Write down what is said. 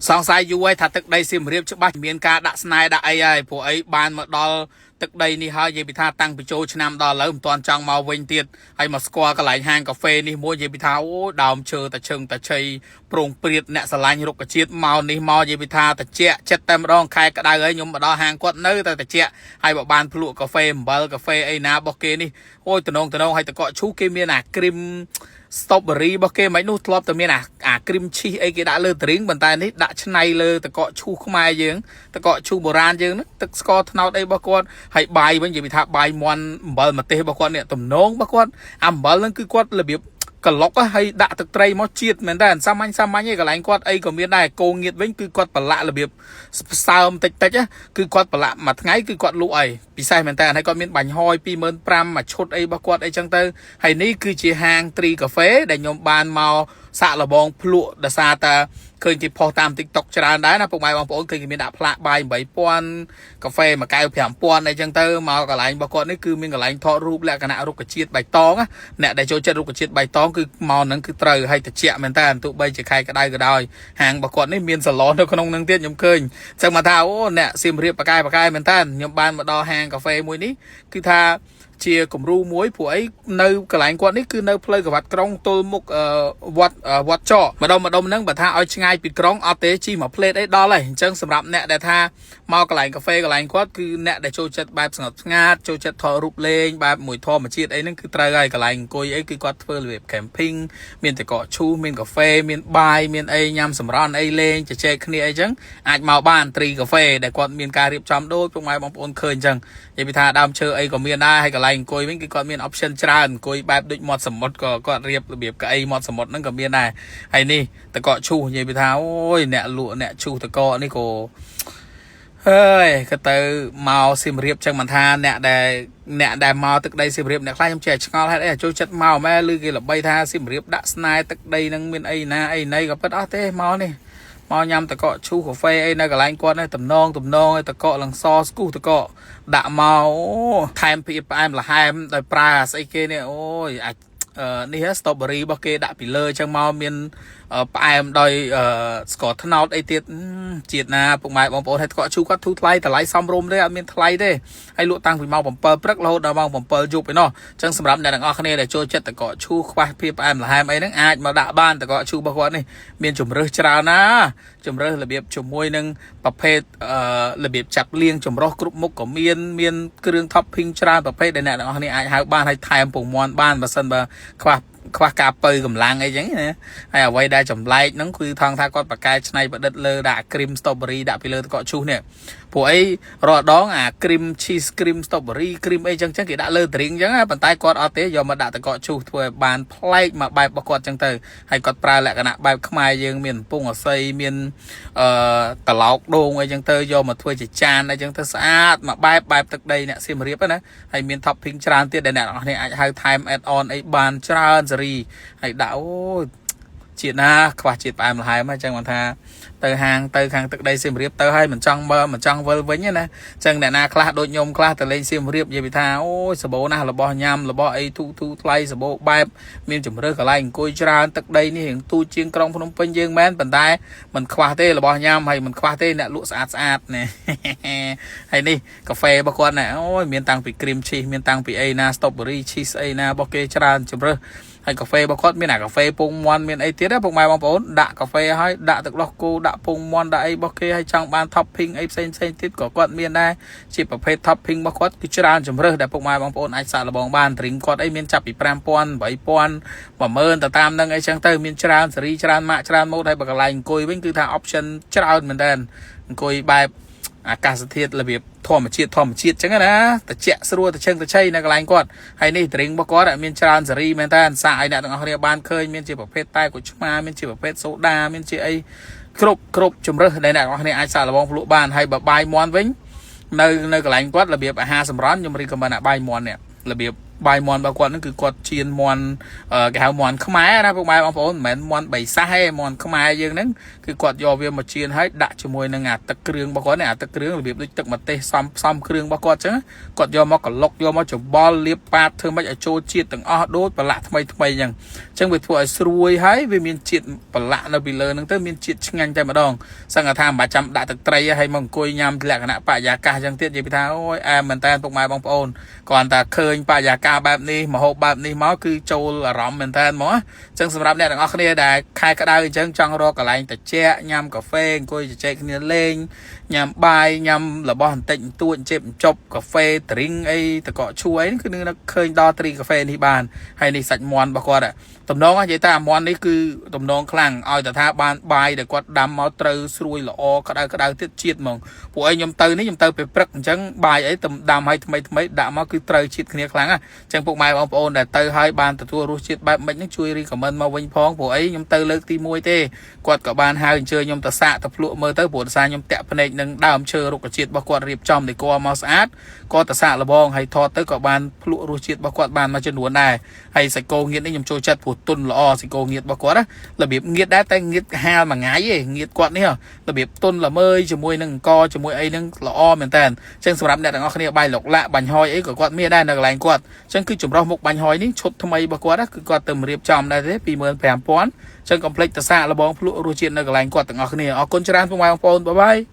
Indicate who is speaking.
Speaker 1: សង្ស័យយូរហើយថាទឹកដីសៀមរាបច្បាស់មានការដាក់ស្នែដាក់អីហើយព្រោះអីបានមកដល់ទឹកដីនេះហើយនិយាយពីថាតាំងពីចូលឆ្នាំដល់ឥឡូវមិនទាន់ចង់មកវិញទៀតហើយមកស្គាល់កន្លែងហាងកាហ្វេនេះមួយនិយាយពីថាអូដើមឈើតាឈឹងតាឆៃប្រងព្រាតអ្នកស្រឡាញ់រុក្ខជាតិមកនេះមកនិយាយពីថាតិចចិត្តតែម្ដងខែក្តៅហើយខ្ញុំមកដល់ហាងគាត់នៅតែតិចហើយបើបានភ្លក់កាហ្វេអំបិលកាហ្វេអីណារបស់គេនេះអូយតំណងហើយតកកឈូគេមានអាគ្រីមstrawberry របស់គេមិននោះធ្លាប់តែមានអាគ្រីមឈីសអីគេដាក់លើទ្រីងប៉ុន្តែនេះដាក់ឆ្នៃលើតកកឈូខ្មែរយើងតកកឈូបុរាណយើងហ្នឹងទឹកស្ករត្នោតអីរបស់គាត់ហើយបាយវិញនិយាយថាបាយមាន់អំបិលម្ទេសរបស់គាត់នេះតំណងរបស់គាត់អំបិលហ្នឹងគឺគាត់របៀបកឡុកហើយដាក់ទឹកត្រីមកជាតិមែនតើសាមញ្ញឯងកន្លែងគាត់អីក៏មានដែរគោងៀតវិញគឺគាត់ប្រឡាក់របៀបសើមតិចគឺគាត់ប្រឡាក់មួយថ្ងៃគឺគាត់លក់អីពិសេសមែនតើហើយគាត់មានបាញ់ហយ 25,000 មួយឈុតអីរបស់គាត់អីចឹងទៅហើយនេះគឺជាហាងទ្រីកាហ្វេដែលខ្ញុំបានមកសាក់លបងភ្លក់ដោយសារតែឃើញគេផុសតាម TikTok ច្រើនដែរណាពុកម៉ែបងប្អូនឃើញគេមានដាក់ផ្លាកបាយ 8,000 កាហ្វេមួយកែវ 5,000 អីចឹងទៅមកកន្លែងរបស់គាត់នេះគឺមានកន្លែងថតរូបលក្ខណៈរុក្ខជាតិបៃតងអ្នកដែលចូលចិត្តរុក្ខជាតិបៃតងគឺមកហ្នឹងគឺត្រូវឲ្យតិចមែនតើទោះបីជាខែក្តៅក៏ដោយហាងរបស់គាត់នេះមានសាឡននៅក្នុងហ្នឹងទៀតខ្ញុំឃើញចឹងមកថាអូអ្នកសៀមរាបបកែមែនតើខ្ញុំបានមកដល់ហាងកាហ្វេមួយនេះគឺថាជាគំរូមួយព្រោះអីនៅកន្លែងគាត់នេះគឺនៅផ្លូវកវ៉ាត់ក្រុងទល់មុខវត្តចកម្ដុំហ្នឹងបើថាឲ្យឆ្ងាយពីក្រុងអត់ទេជីមួយផ្លេតអីដល់ហើយអញ្ចឹងសម្រាប់អ្នកដែលថាមកកន្លែងកាហ្វេកន្លែងគាត់គឺអ្នកដែលចូលចិត្តបែបស្ងប់ស្ងាត់ចូលចិត្តថតរូបលេងបែបមួយធម្មជាតិអីហ្នឹងគឺត្រូវហើយកន្លែងអង្គុយអីគឺគាត់ធ្វើរបៀប camping មានតកកឈូសមានកាហ្វេមានបាយមានអីញ៉ាំសម្រន់អីលេងជជែកគ្នាអីចឹងអាចមកបានទ្រីកាហ្វេដែលគាត់មានការរៀបចំដូចពុកម៉ែបងប្អូនឃើញអញ្ចឹងនិយាយពីថាដើមឈើអីក៏មានដែរហើយកន្លែងអង្គុយវិញគឺគាត់មាន option ច្រើនអង្គុយបែបដូចមាត់សមុទ្រក៏គាត់រៀបរបៀបកៅអីមាត់សមុទ្រហ្នឹងក៏មានដែរហើយនេះតកកឈូសនិយាយពីថាអូយអ្នកលក់អ្នកឈូសតកកនេះក៏ហើយក៏ទៅមកសៀមរាបចឹងមិនថាអ្នកដែលមកទឹកដីសៀមរាបអ្នកខ្លះខ្ញុំចេះឆ្ងល់ហេតុអីចូលចិត្តមកម៉ែឬគេល្បីថាសៀមរាបដាក់ស្នែទឹកដីហ្នឹងមានអីណាអីណីក៏ពិតអត់ទេមកនេះមកញ៉ាំតកកឈូសកាហ្វេអីនៅកន្លែងគាត់នេះតំណងឲ្យតកកលង្សស្គូសតកកដាក់មកថែមភាពផ្អែមល្ហែមដោយប្រើស្អីគេនេះអូយអាចនេះ strawberry របស់គេដាក់ពីលើចឹងមកមានផ្អែមដោយស្ករត្នោតអីទៀតជាតិណាពុកម៉ែបងប្អូនឲ្យតកកឈូសគាត់ធូរថ្លៃតម្លៃសមរម្យទេអត់មានថ្លៃទេហើយលក់តាំងពីម៉ោង 7 ព្រឹករហូតដល់ម៉ោង 7 យប់ឯណោះចឹងសម្រាប់អ្នកទាំងអស់គ្នាដែលចូលចិត្តតកកឈូសខ្វះភាពផ្អែមល្ហែមអីហ្នឹងអាចមកដាក់បានតកកឈូសរបស់គាត់នេះមានជំរើសច្រើនណាជំរើសរបៀបជាមួយនឹងប្រភេទរបៀបចាប់លៀងចម្រុះគ្រប់មុខក៏មានគ្រឿង topping ច្រើនប្រភេទដែលអ្នកទាំងអស់គ្នាអាចហៅបានហើយថែមពងមាន់បានបើសិនបើខ្វះការពៅកម្លាំងអីចឹងណាហើយអ្វីដែលចម្លែកហ្នឹងគឺថងថាគាត់បកកែច្នៃប្រឌិតលើដាក់គ្រីម strawberry ដាក់ពីលើតកកឈូសនេះព្រោះអីរាល់ដងអាគ្រីម cheese គ្រីម strawberry គ្រីមអីចឹងគេដាក់លើ drink ចឹងប៉ុន្តែគាត់អត់ទេយកមកដាក់តកកឈូសធ្វើឲ្យបានប្លែកមកបែបរបស់គាត់ចឹងទៅហើយគាត់ប្រើលក្ខណៈបែបខ្មែរយើងមានកំពង់អស័យមានត្រឡោកដូងអីចឹងទៅយកមកធ្វើជាចានអីចឹងទៅស្អាតមកបែបទឹកដីអ្នកសៀមរាបណាហើយមាន topping ច្រើនទៀតដែលអ្នកនរគ្នាអាចហៅថែម add on អីបានច្រើនសេរីហើយដាក់អូជាតិណាខ្វះជាតិផ្អែមល្ហែមហ្នឹងចឹងមិនថាទៅហាងទៅខាងទឹកដីសៀមរាបទៅហើយមិនចង់វិលវិញណាចឹងអ្នកណាខ្លះដូចខ្ញុំខ្លះទៅលេងសៀមរាបនិយាយពីថាអូយសបោណាស់របស់ញ៉ាំរបស់អីទូថ្លៃសបោបែបមានជំរើសកន្លែងអង្គុយច្រើនទឹកដីនេះរៀងទូជាងក្រុងភ្នំពេញយើងមែនប៉ុន្តែមិនខ្វះទេរបស់ញ៉ាំហើយមិនខ្វះទេអ្នកលក់ស្អាតណាហើយនេះកាហ្វេរបស់គាត់ណាអូយមានតាំងពីគ្រីមឈីសមានតាំងពីអីណា strawberry cheese អីណារបស់គេច្រើនជំរើសហើយកាហ្វេរបស់គាត់មានអាកាហ្វេពងមាន់មានអីទៀតណាពុកម៉ែបងប្អូនដាក់កាហ្វេហើយដាក់ទឹកដោះគោដាក់ពងមាន់ដាក់អីរបស់គេហើយចង់បាន topping អីផ្សេងទៀតក៏គាត់មានដែរជាប្រភេទ topping របស់គាត់គឺច្រើនជំរើសដែលពុកម៉ែបងប្អូនអាចសាកល្បងបាន drink គាត់អីមានចាប់ពី 5,000 8,000 10000 ទៅតាមនឹងអីចឹងទៅមានច្រើនសេរីច្រើនម៉ាកច្រើនម៉ូតហើយបើកន្លែងអង្គុយវិញគឺថា option ច្រើនមែនតើអង្គុយបែបអាកាសធាតុរបៀបធម្មជាតិចឹងណាតិចស្រួលទៅជើងទៅឆៃនៅកន្លែងគាត់ហើយនេះ drink របស់គាត់មានច្រើនសេរីមែនតើសាកឲ្យអ្នកទាំងអស់គ្នាបានឃើញមានជាប្រភេទតែក្រូចឆ្មាមានជាប្រភេទសូដាមានជាអីគ្រប់ជំរើសដែលអ្នកទាំងអស់គ្នាអាចសាកល្បងភ្លក់បានហើយបើបាយមាន់វិញនៅកន្លែងគាត់របៀបអាហារសម្រន់ខ្ញុំរីកមែនដាក់បាយមាន់នេះរបៀប bài mòn bà quạt nó cứ quạt chiên mòn cái hào mòn không ai ra bài ông phổ mẹ mòn bảy sa hay mòn không ai dương nắng cứ quạt do viên mà chiên hết đã cho môi năng tật kêu bà quạt này tật kêu là việc đối tượng mà tê xăm kêu bà quạt chứ quạt do mà còn lọc do mà chụp ball liệp pa thương mấy ở chỗ chiên từng đốt và lạ thay rằng chẳng việc thua xuôi hái vì miền chiên và lạ là bị lơ năng tới miền chiên ngang tay mà đòn sang là tham bà chăm đã thực tây hay mong côi nhằm thì là cái nạ bà già ca chẳng tiết gì bị thao ôi mình ta tục mai bóng ôn còn ta khơi bà già ca bạp ni mà hộp bạp ni máu cứ trâu là rõm mình ta mó chẳng sầm rạp này đằng óc này đã khai cái đau chẳng trong ro cả lại ta che nhằm cà phê côi chạy cái lên nhằm bài nhằm là bọn tịnh tuôn chệm chọc cà phê drink ấy ta cọ chuối cứ nó khơi đo tri cà phê thì bàn hay đi sạch mòn bà con ạ tầm đó vậy ta món đấy cứ tầm đó khlang oi ta tha ban bài để quạt đâm máu trừ xuôi là o cái đau tiết chiết mong của anh nhom tư nhom tư phải prắc chẳng bài ấy tầm đâm hay mấy đã máu cứ trừ chiết kia khlang á chẳng phục mai ông ôn để tư hai ban từ thua chiết bài mình những chui đi cảm ơn mau vinh phong của ấy nhom tư lớn ti môi tê quạt cả ban hai chơi nhom ta xạ tập lụa mơ tới buồn xa nhom tẹt bên này nâng đào chơi rục chiết bao quạt riệp trong để co mau sát co ta xạ là bong hay thọt tới cả ban lụa chiết bao quạt ban mà chân nuốn này hay sạch cô nghiện đấy nhom trôi chặt phụt tuần lọ sạch cô nghiện bao quát á là biết nghiện đá tay nghiện ha mà ngái ấy nghiện quạt đấy hả là biết tuần là mơi cho môi nâng co cho môi ấy nâng lọ mình tàn chân sầm này đằng kia bay lộc lạ bánh hoi ấy của quạt mía đây là lành quạt chân cứ chụp rau một bánh hoi ní chốt tham ấy bao quát á cứ quạt tầm riệp trong đây thế vì mượn phèm pón chân complex ta xạ là bong lụa chiết là lành quạt đằng kia ở con tràn phong mai phong bye bye